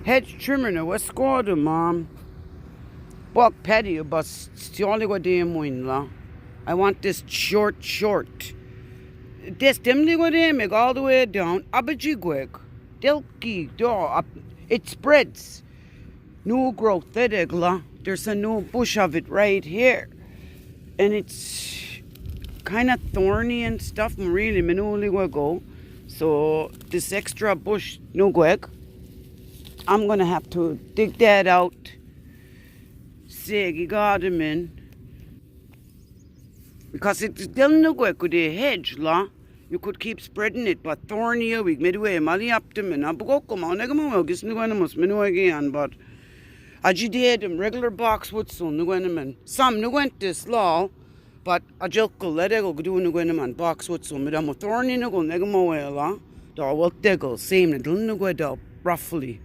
Hedge trimmer now, what's called, mom? Walk patio, but still go damn win la. I want this short. This dimly go damn all the way down. Abajigweg. Delki door. It spreads. New growth, there's a new bush of it right here. And it's kind of thorny and stuff. Really, minuli go. So this extra bush, no gweg. I'm gonna have to dig that out. Segi garden because it's still no gweg with a hedge la. You could keep spreading it, but thorny a week midway, mali up to me. Now, come on, I'm again, but I did regular boxwood so nuenaman. Some nuent this law, but I just go let it go do nuenaman boxwood so madam thorny no go negamo la. There will teggle, same little nuedo roughly.